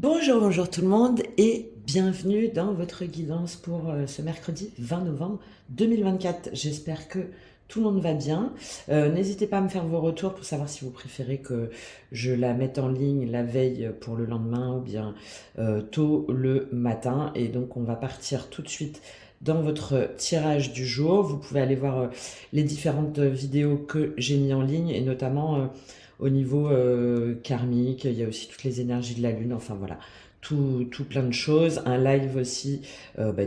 Bonjour, bonjour tout le monde et bienvenue dans votre guidance pour ce mercredi 20 novembre 2024. J'espère que tout le monde va bien. N'hésitez pas à me faire vos retours pour savoir si vous préférez que je la mette en ligne la veille pour le lendemain ou bien tôt le matin. Et donc on va partir tout de suite dans votre tirage du jour. Vous pouvez aller voir les différentes vidéos que j'ai mis en ligne et notamment au niveau karmique, il y a aussi toutes les énergies de la lune, enfin voilà, tout plein de choses. Un live aussi,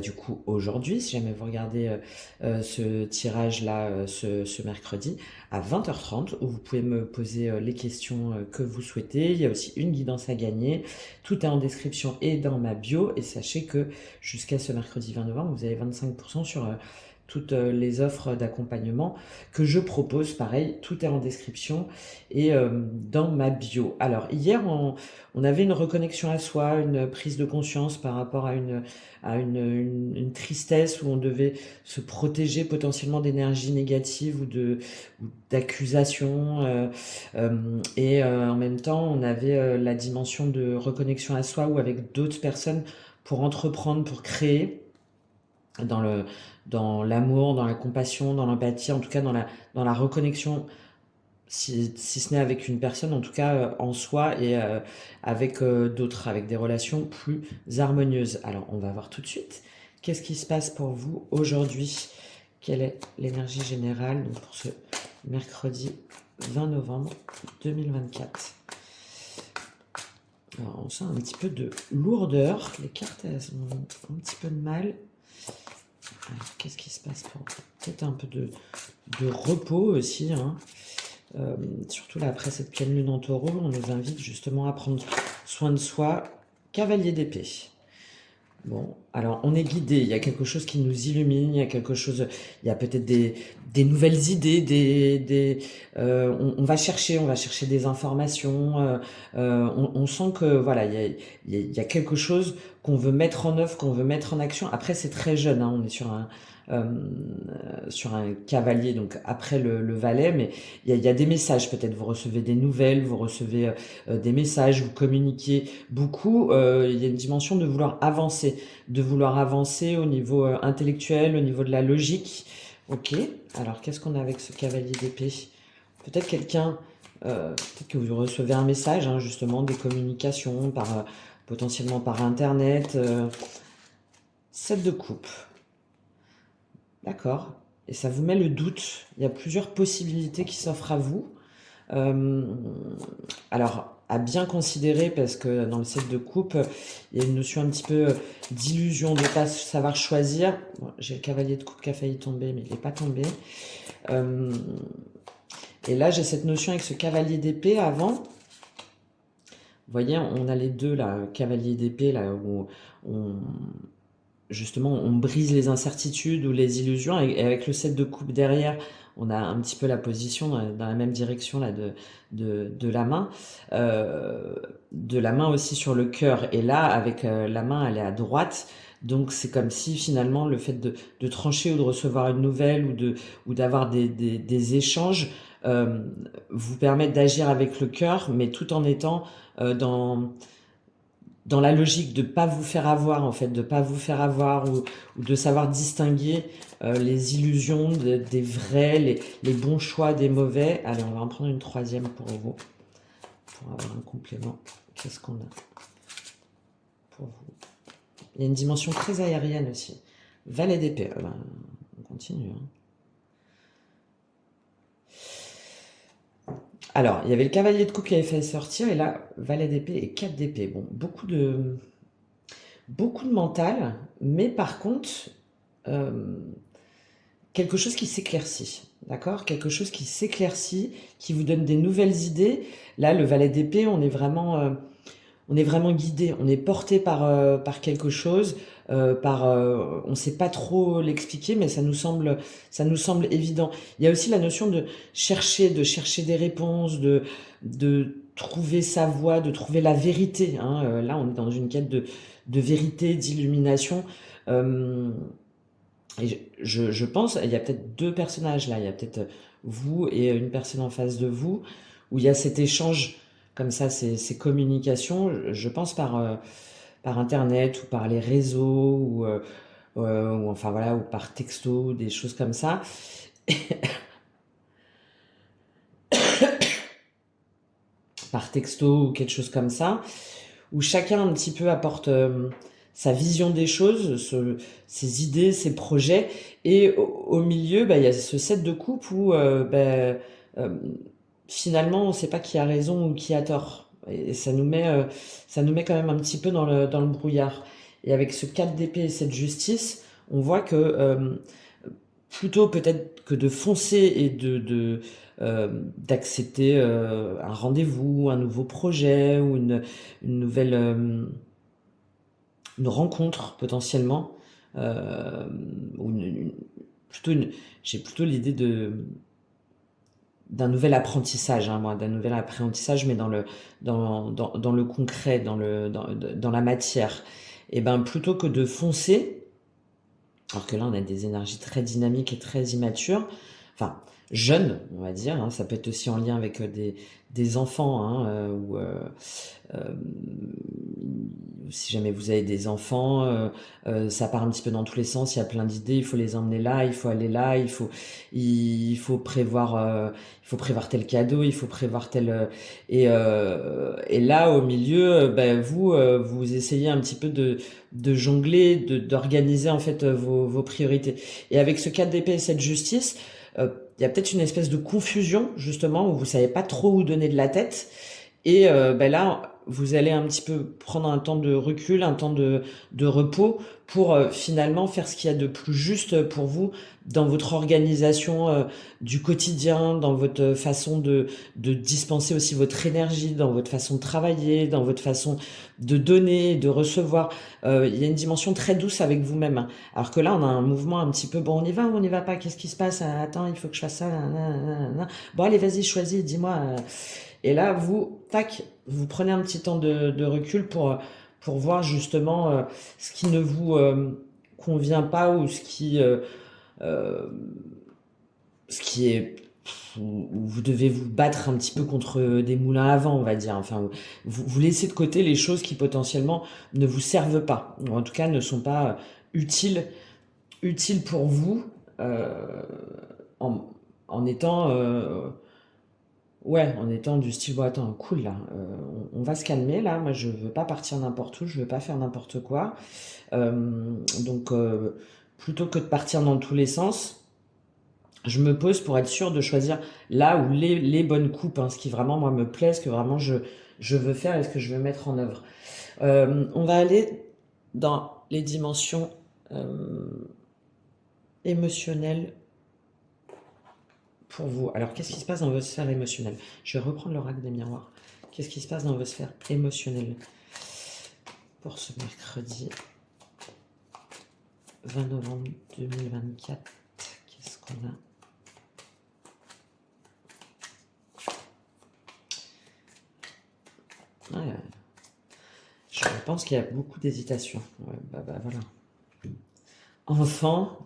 du coup aujourd'hui, si jamais vous regardez ce tirage-là ce mercredi à 20h30, où vous pouvez me poser les questions que vous souhaitez. Il y a aussi une guidance à gagner. Tout est en description et dans ma bio. Et sachez que jusqu'à ce mercredi 20 novembre, vous avez 25% sur toutes les offres d'accompagnement que je propose. Pareil, tout est en description et dans ma bio. Alors, hier, on avait une reconnexion à soi, une prise de conscience par rapport à une tristesse où on devait se protéger potentiellement d'énergie négative ou d'accusations. En même temps, on avait la dimension de reconnexion à soi ou avec d'autres personnes pour entreprendre, pour créer dans le dans l'amour, dans la compassion, dans l'empathie, en tout cas dans la reconnexion, si ce n'est avec une personne, en tout cas en soi et avec d'autres, avec des relations plus harmonieuses. Alors, on va voir tout de suite qu'est-ce qui se passe pour vous aujourd'hui. Quelle est l'énergie générale donc, pour ce mercredi 20 novembre 2024. Alors, on sent un petit peu de lourdeur. Les cartes, elles ont un petit peu de mal. Qu'est-ce qui se passe pour peut-être un peu de repos aussi, hein. Surtout là, après cette pleine lune en taureau, on nous invite justement à prendre soin de soi. Cavalier d'épée. Bon, alors on est guidé, il y a quelque chose qui nous illumine, il y a quelque chose, il y a peut-être des nouvelles idées, on va chercher des informations, on sent que voilà, il y a quelque chose qu'on veut mettre en œuvre, qu'on veut mettre en action. Après, c'est très jeune, hein, on est euh, sur un cavalier, donc après le valet, mais il y a des messages, peut-être vous recevez des nouvelles, vous recevez des messages, vous communiquez beaucoup, il y a une dimension de vouloir avancer au niveau intellectuel, au niveau de la logique. Ok, alors qu'est-ce qu'on a avec ce cavalier d'épée? Peut-être peut-être que vous recevez un message, hein, justement, des communications, potentiellement par Internet. 7 de coupe. D'accord. Et ça vous met le doute. Il y a plusieurs possibilités qui s'offrent à vous. Euh, alors, à bien considérer, parce que dans le 7 de coupe, il y a une notion un petit peu d'illusion, de ne pas savoir choisir. Bon, j'ai le cavalier de coupe qui a failli tomber, mais il n'est pas tombé. Et là, j'ai cette notion avec ce cavalier d'épée avant. Vous voyez, on a les deux, là, cavalier d'épée, là, où justement, on brise les incertitudes ou les illusions. Et avec le 7 de coupe derrière, on a un petit peu la position dans la même direction là, de la main. De la main aussi sur le cœur. Et là, avec la main, elle est à droite. Donc c'est comme si finalement le fait de trancher ou de recevoir une nouvelle ou d'avoir des échanges vous permettent d'agir avec le cœur, mais tout en étant dans la logique de pas vous faire avoir, en fait, de pas vous faire avoir ou de savoir distinguer les illusions des vrais, les bons choix des mauvais. Allez, on va en prendre une troisième pour vous, pour avoir un complément. Qu'est-ce qu'on a pour vous? Il y a une dimension très aérienne aussi. Valet d'épée. On continue, hein. Alors, il y avait le cavalier de coupe qui avait fait sortir, et là, valet d'épée et 4 d'épée. Bon, beaucoup de mental, mais par contre, euh, quelque chose qui s'éclaircit, d'accord? Quelque chose qui s'éclaircit, qui vous donne des nouvelles idées. Là, le valet d'épée, on est vraiment guidé, on est porté par quelque chose, on ne sait pas trop l'expliquer, mais ça nous semble évident. Il y a aussi la notion de chercher des réponses, de trouver sa voie, de trouver la vérité, hein. Là, on est dans une quête de vérité, d'illumination. Euh, et je pense, il y a peut-être deux personnages là, il y a peut-être vous et une personne en face de vous, où il y a cet échange comme ça ces communications, je pense par internet ou par les réseaux ou enfin voilà, ou par texto, des choses comme ça. Par texto ou quelque chose comme ça, où chacun un petit peu apporte sa vision des choses, ses idées, ses projets, et au milieu, bah, il y a ce set de coupe où euh, finalement, on ne sait pas qui a raison ou qui a tort. Et ça nous met quand même un petit peu dans le brouillard. Et avec ce 4 d'épée et cette justice, on voit que plutôt peut-être que de foncer et d'accepter un rendez-vous, un nouveau projet ou une nouvelle une rencontre potentiellement, euh, ou plutôt j'ai plutôt l'idée d'un nouvel apprentissage, hein, moi, d'un nouvel apprentissage, mais dans le concret, dans la matière. Et ben plutôt que de foncer, alors que là, on a des énergies très dynamiques et très immatures, enfin, jeunes, on va dire, hein, ça peut être aussi en lien avec des enfants, hein, euh, si jamais vous avez des enfants, ça part un petit peu dans tous les sens, il y a plein d'idées, il faut les emmener là, il faut aller là, il faut prévoir tel cadeau, il faut prévoir tel et là au milieu, ben vous essayez un petit peu de jongler, d'organiser en fait vos priorités. Et avec ce 4 d'épée et cette justice, il y a peut-être une espèce de confusion justement où vous savez pas trop où donner de la tête. Et ben là, vous allez un petit peu prendre un temps de recul, un temps de repos pour finalement faire ce qu'il y a de plus juste pour vous dans votre organisation du quotidien, dans votre façon de dispenser aussi votre énergie, dans votre façon de travailler, dans votre façon de donner, de recevoir. Il y a une dimension très douce avec vous-même, hein. Alors que là, on a un mouvement un petit peu, bon, on y va ou on n'y va pas? Qu'est-ce qui se passe? Ah, attends, il faut que je fasse ça. Bon, allez, vas-y, choisis, dis-moi. Et là, vous, tac, vous prenez un petit temps de recul pour voir justement ce qui ne vous convient pas ou euh, ce qui est où vous devez vous battre un petit peu contre des moulins à vent, on va dire. Enfin, vous laissez de côté les choses qui potentiellement ne vous servent pas, ou en tout cas ne sont pas utiles pour vous euh, en, en étant ouais, en étant du style, bon, attends, cool là, on va se calmer là, moi je veux pas partir n'importe où, je veux pas faire n'importe quoi. Donc, plutôt que de partir dans tous les sens, je me pose pour être sûr de choisir là où les bonnes coupes, hein, ce qui vraiment moi me plaît, ce que vraiment je veux faire et ce que je veux mettre en œuvre. On va aller dans les dimensions émotionnelles pour vous. Alors, qu'est-ce qui se passe dans votre sphère émotionnelle? Je vais reprendre l'oracle des miroirs. Qu'est-ce qui se passe dans votre sphère émotionnelle pour ce mercredi 20 novembre 2024? Qu'est-ce qu'on a? Ouais, je pense qu'il y a beaucoup d'hésitation. Ouais, bah voilà. Enfant,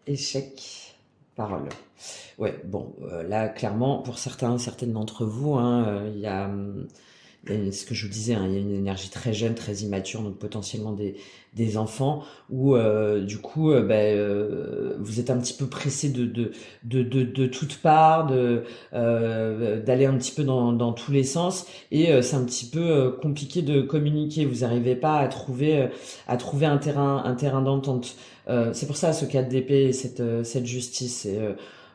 échec, parole. Ouais, bon, là, clairement, pour certaines d'entre vous, hein, ce que je vous disais, hein, il y a une énergie très jeune, très immature, donc potentiellement des enfants, où du coup, vous êtes un petit peu pressé de toutes parts, d'aller un petit peu dans tous les sens, et c'est un petit peu compliqué de communiquer. Vous n'arrivez pas à trouver un terrain d'entente. C'est pour ça ce 4 d'épée et cette justice. Et,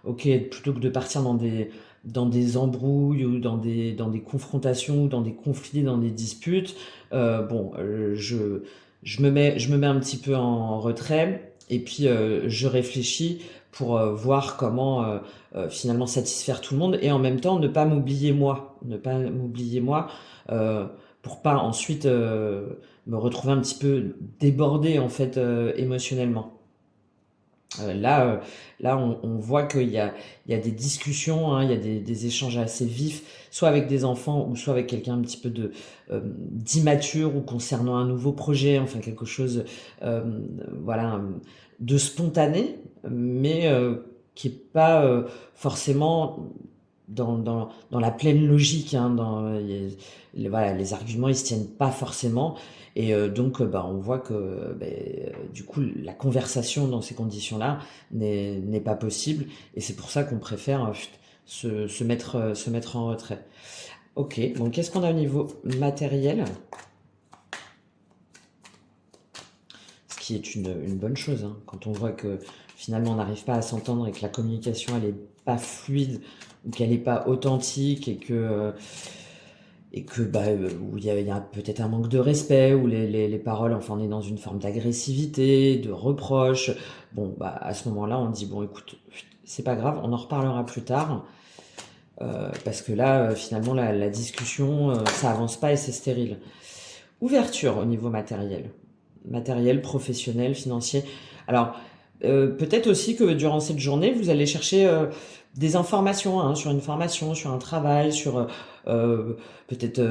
ok, plutôt que de partir dans des embrouilles ou dans des confrontations ou dans des conflits, dans des disputes, bon, je me mets un petit peu en retrait et puis je réfléchis pour voir comment finalement satisfaire tout le monde et en même temps ne pas m'oublier moi euh, pour pas ensuite me retrouver un petit peu débordé en fait émotionnellement. Là, on voit il y a des discussions, hein, il y a des échanges assez vifs, soit avec des enfants ou soit avec quelqu'un un petit peu d'immature ou concernant un nouveau projet, enfin quelque chose, euh, voilà, de spontané, mais qui est pas forcément dans la pleine logique, hein, voilà, les arguments ils se tiennent pas forcément et donc bah, on voit que du coup la conversation dans ces conditions-là n'est pas possible et c'est pour ça qu'on préfère se mettre en retrait. Ok, donc qu'est-ce qu'on a au niveau matériel? Ce qui est une bonne chose, hein, quand on voit que finalement on n'arrive pas à s'entendre et que la communication elle est pas fluide ou qu'elle n'est pas authentique et que bah, où il y a peut-être un manque de respect, où les paroles, enfin on est dans une forme d'agressivité, de reproche. Bon, bah à ce moment-là, on dit bon écoute, c'est pas grave, on en reparlera plus tard. Parce que là, finalement, la discussion, ça avance pas et c'est stérile. Ouverture au niveau matériel. Matériel, professionnel, financier. Alors, peut-être aussi que durant cette journée, vous allez chercher des informations hein, sur une formation, sur un travail, sur peut-être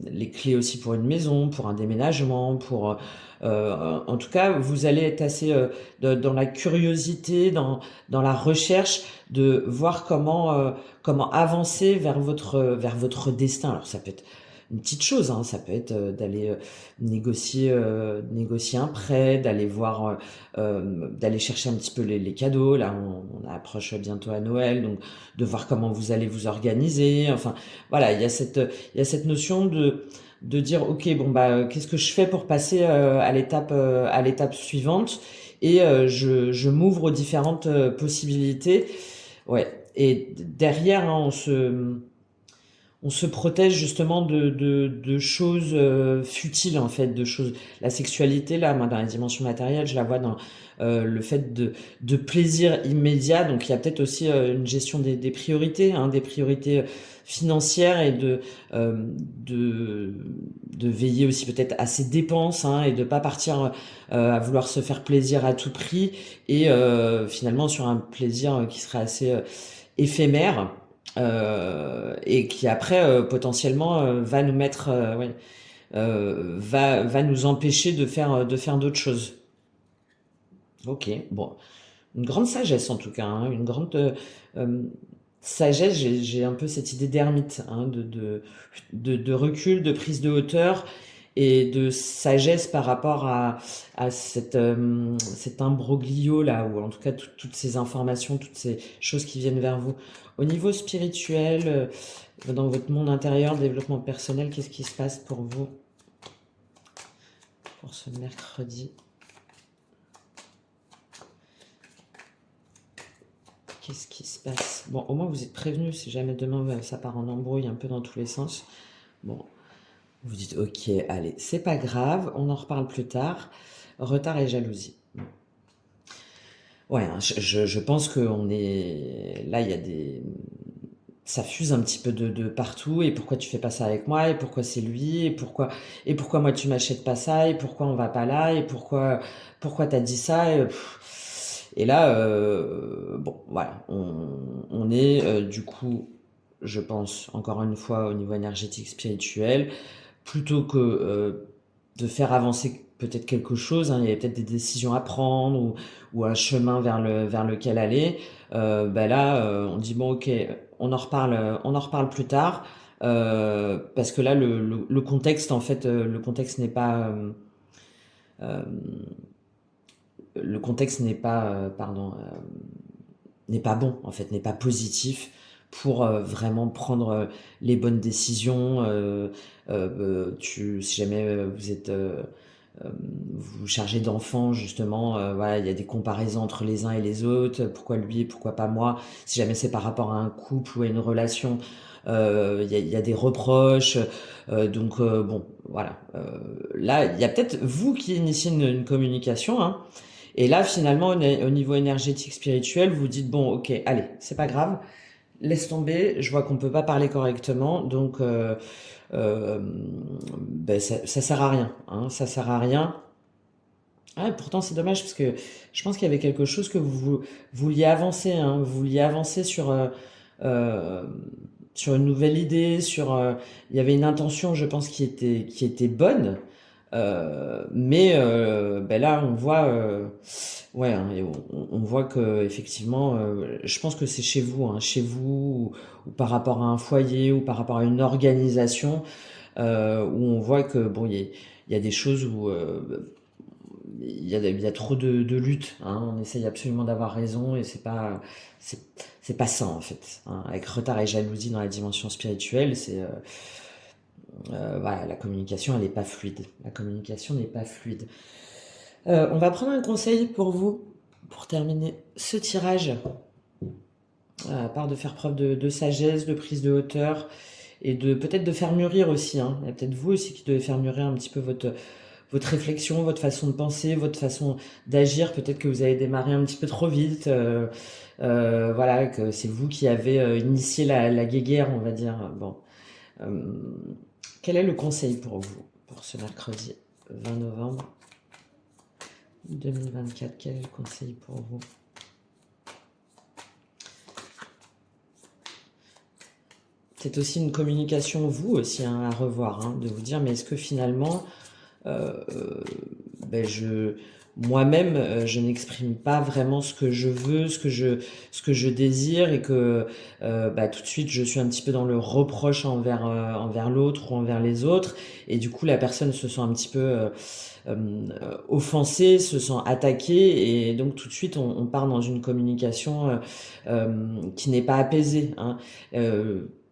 les clés aussi pour une maison, pour un déménagement, pour en tout cas, vous allez être assez dans la curiosité, dans la recherche de voir comment avancer vers votre destin. Alors ça peut être une petite chose, hein, ça peut être d'aller négocier un prêt, d'aller voir, d'aller chercher un petit peu les cadeaux. Là, on approche bientôt à Noël, donc de voir comment vous allez vous organiser. Enfin, voilà, il y a cette notion de dire, ok, bon bah, qu'est-ce que je fais pour passer à l'étape suivante et je m'ouvre aux différentes possibilités. Ouais. Et derrière, hein, on se protège justement de choses futiles en fait, de choses. La sexualité là, moi dans la dimension matérielle, je la vois dans le fait de plaisir immédiat. Donc il y a peut-être aussi une gestion des priorités, hein, des priorités financières et de de veiller aussi peut-être à ses dépenses hein, et de pas partir à vouloir se faire plaisir à tout prix et finalement sur un plaisir qui serait assez éphémère et qui après potentiellement va nous mettre ouais, va nous empêcher de faire d'autres choses. Ok, bon, une grande sagesse en tout cas, hein, une grande euh, sagesse. J'ai un peu cette idée d'ermite, hein, de recul, de prise de hauteur et de sagesse par rapport à cet imbroglio là, ou en tout cas toutes ces informations, toutes ces choses qui viennent vers vous. Au niveau spirituel, dans votre monde intérieur, développement personnel, qu'est-ce qui se passe pour vous pour ce mercredi? Qu'est-ce qui se passe? Bon, au moins vous êtes prévenus si jamais demain ça part en embrouille un peu dans tous les sens. Bon, vous dites ok, allez, c'est pas grave, on en reparle plus tard. Retard et jalousie. Ouais, hein, je pense qu'on est là, il y a des ça fuse un petit peu de partout. Et pourquoi tu fais pas ça avec moi? Et pourquoi c'est lui? Et pourquoi moi tu m'achètes pas ça? Et pourquoi on va pas là? Et pourquoi t'as dit ça? Et là, bon, voilà, on est du coup, je pense, encore une fois, au niveau énergétique spirituel, plutôt que de faire avancer peut-être quelque chose, hein, il y a peut-être des décisions à prendre ou un chemin vers lequel aller. Bah là, on dit bon, ok, on en reparle plus tard, parce que là, le contexte, en fait, euh, le contexte n'est pas, pardon, n'est pas bon, en fait, n'est pas positif pour vraiment prendre les bonnes décisions. Si jamais vous êtes vous chargez d'enfants, justement, voilà, il y a des comparaisons entre les uns et les autres. Pourquoi lui et pourquoi pas moi? Si jamais c'est par rapport à un couple ou à une relation, il y a des reproches. Donc bon, voilà. Là, il y a peut-être vous qui initiez une communication, hein, et là, finalement, au niveau énergétique spirituel, vous dites bon, ok, allez, c'est pas grave, laisse tomber. Je vois qu'on peut pas parler correctement, donc ben ça sert à rien, hein, ça sert à rien. Ah, pourtant, c'est dommage parce que je pense qu'il y avait quelque chose que vous vouliez avancer, hein, vous vouliez avancer euh, sur une nouvelle idée, il y avait une intention, je pense, qui était bonne. Mais ben là, on voit, ouais, hein, et on voit que effectivement, je pense que c'est chez vous, ou par rapport à un foyer, ou par rapport à une organisation, où on voit que bon, il y a des choses où il y a trop de lutte, hein. On essaye absolument d'avoir raison et c'est, c'est pas sain en fait, hein. Avec retard et jalousie dans la dimension spirituelle, voilà, la communication elle est pas fluide. La communication n'est pas fluide. On va prendre un conseil pour vous pour terminer ce tirage. À part de faire preuve de sagesse, de prise de hauteur et de peut-être de faire mûrir aussi, hein. Il y a peut-être vous aussi qui devez faire mûrir un petit peu votre réflexion, votre façon de penser, votre façon d'agir. Peut-être que vous avez démarré un petit peu trop vite. Voilà, que c'est vous qui avez initié la guéguerre, on va dire. Bon. Euh, Quel est le conseil pour vous pour ce mercredi 20 novembre 2024? Quel est le conseil pour vous? C'est aussi une communication, vous aussi, hein, à revoir, hein, de vous dire, mais est-ce que finalement, euh, ben moi-même, je n'exprime pas vraiment ce que je veux, ce que je désire, et que bah, tout de suite, je suis un petit peu dans le reproche envers l'autre ou envers les autres, et du coup, la personne se sent un petit peu offensée, se sent attaquée, et donc tout de suite, on part dans une communication qui n'est pas apaisée, hein.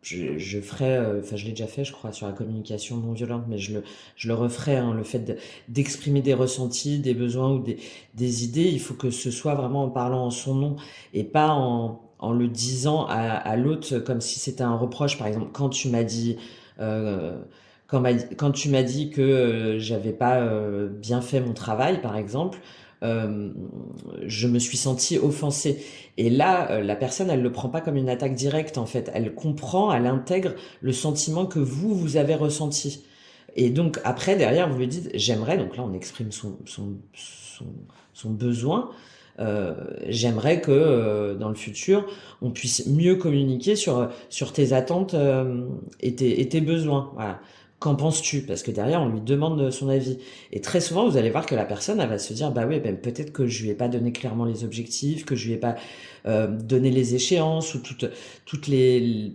Je ferai, enfin je l'ai déjà fait je crois sur la communication non violente, mais je le referai, hein, le fait d'exprimer des ressentis, des besoins ou des idées, il faut que ce soit vraiment en parlant en son nom et pas en le disant à l'autre comme si c'était un reproche. Par exemple, quand tu m'as dit, euh, quand tu m'as dit que j'avais pas bien fait mon travail, par exemple, euh, je me suis sentie offensée. Et là, la personne, elle le prend pas comme une attaque directe, en fait. Elle comprend, elle intègre le sentiment que vous avez ressenti. Et donc, après, derrière, vous lui dites, j'aimerais, donc là, on exprime son besoin. J'aimerais que dans le futur, on puisse mieux communiquer sur tes attentes et tes besoins. Voilà. Qu'en penses-tu? Parce que derrière, on lui demande son avis. Et très souvent, vous allez voir que la personne, elle va se dire, bah oui, ben, peut-être que je lui ai pas donné clairement les objectifs, que je lui ai pas donné les échéances ou toutes les,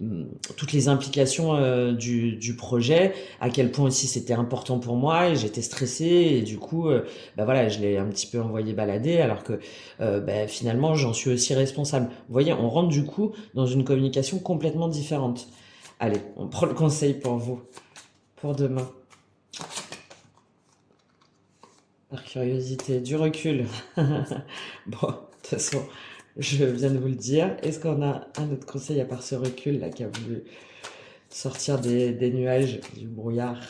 toutes les implications du projet, à quel point aussi c'était important pour moi et j'étais stressée et du coup, bah voilà, je l'ai un petit peu envoyé balader alors que bah, finalement, j'en suis aussi responsable. Vous voyez, on rentre du coup dans une communication complètement différente. Allez, on prend le conseil pour vous, pour demain. Par curiosité, du recul. Bon, de toute façon, je viens de vous le dire. Est-ce qu'on a un autre conseil à part ce recul là qui a voulu sortir des nuages, du brouillard?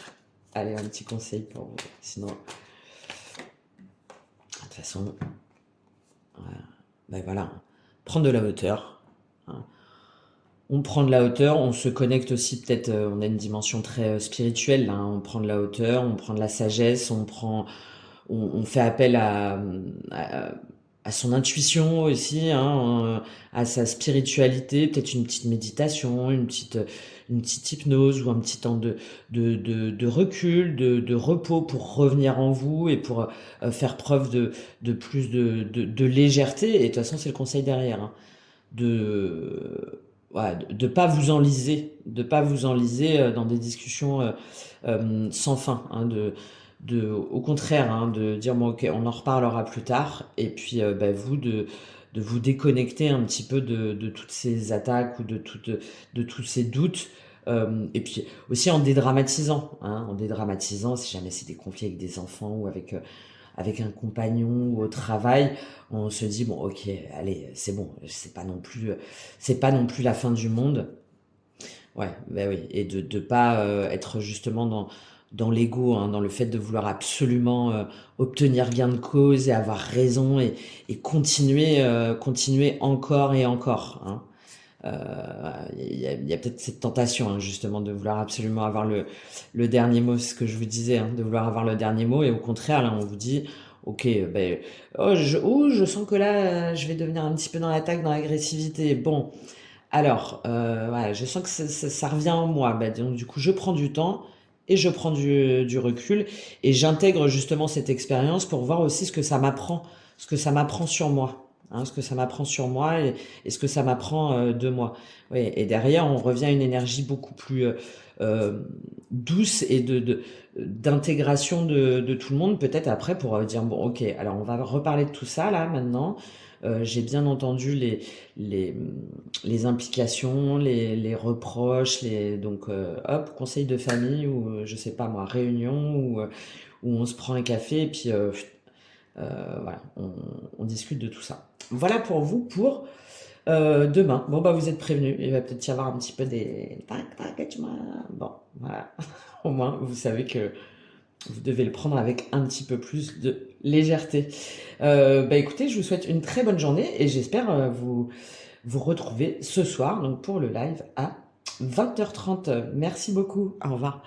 Allez, un petit conseil pour vous. Sinon, de toute façon, ben voilà, prendre de la hauteur, hein. On prend de la hauteur, on se connecte aussi peut-être, on a une dimension très spirituelle, hein. On prend de la hauteur, on prend de la sagesse, on fait appel à, à son intuition aussi, hein, à sa spiritualité, peut-être une petite méditation, une petite hypnose ou un petit temps de recul, de repos pour revenir en vous et pour faire preuve de plus de légèreté. Et de toute façon, c'est le conseil derrière, hein, voilà, de pas vous enliser, de pas vous enliser dans des discussions sans fin, hein, au contraire, hein, de dire bon ok, on en reparlera plus tard, et puis bah, vous de vous déconnecter un petit peu de toutes ces attaques ou de tous ces doutes. Et puis aussi en dédramatisant, hein, en dédramatisant, si jamais c'est des conflits avec des enfants ou avec un compagnon ou au travail, on se dit bon ok, allez, c'est bon, c'est pas non plus la fin du monde. Ouais, bah oui, et de pas être justement dans l'ego, hein, dans le fait de vouloir absolument obtenir gain de cause et avoir raison et continuer encore et encore, hein. Il y a peut-être cette tentation, hein, justement, de vouloir absolument avoir le dernier mot, c'est ce que je vous disais, hein, de vouloir avoir le dernier mot, et au contraire, là, on vous dit, ok, ben, je sens que là, je vais devenir un petit peu dans l'attaque, dans l'agressivité. Bon, alors, ouais, je sens que ça revient en moi. Ben, donc, du coup, je prends du temps et je prends du recul et j'intègre justement cette expérience pour voir aussi ce que ça m'apprend sur moi. Hein, ce que ça m'apprend sur moi et ce que ça m'apprend de moi. Ouais, et derrière, on revient à une énergie beaucoup plus douce et d'intégration de tout le monde, peut-être après pour dire, bon, ok, alors on va reparler de tout ça là maintenant. J'ai bien entendu les, les implications, les reproches, donc hop, conseil de famille ou je sais pas moi, réunion où on se prend un café et puis voilà, on discute de tout ça. Voilà pour vous pour demain. Bon bah vous êtes prévenus, il va peut-être y avoir un petit peu des tac tac tu m'as bon voilà. Au moins vous savez que vous devez le prendre avec un petit peu plus de légèreté. Bah écoutez, je vous souhaite une très bonne journée et j'espère vous retrouver ce soir donc pour le live à 20h30. Merci beaucoup. Au revoir.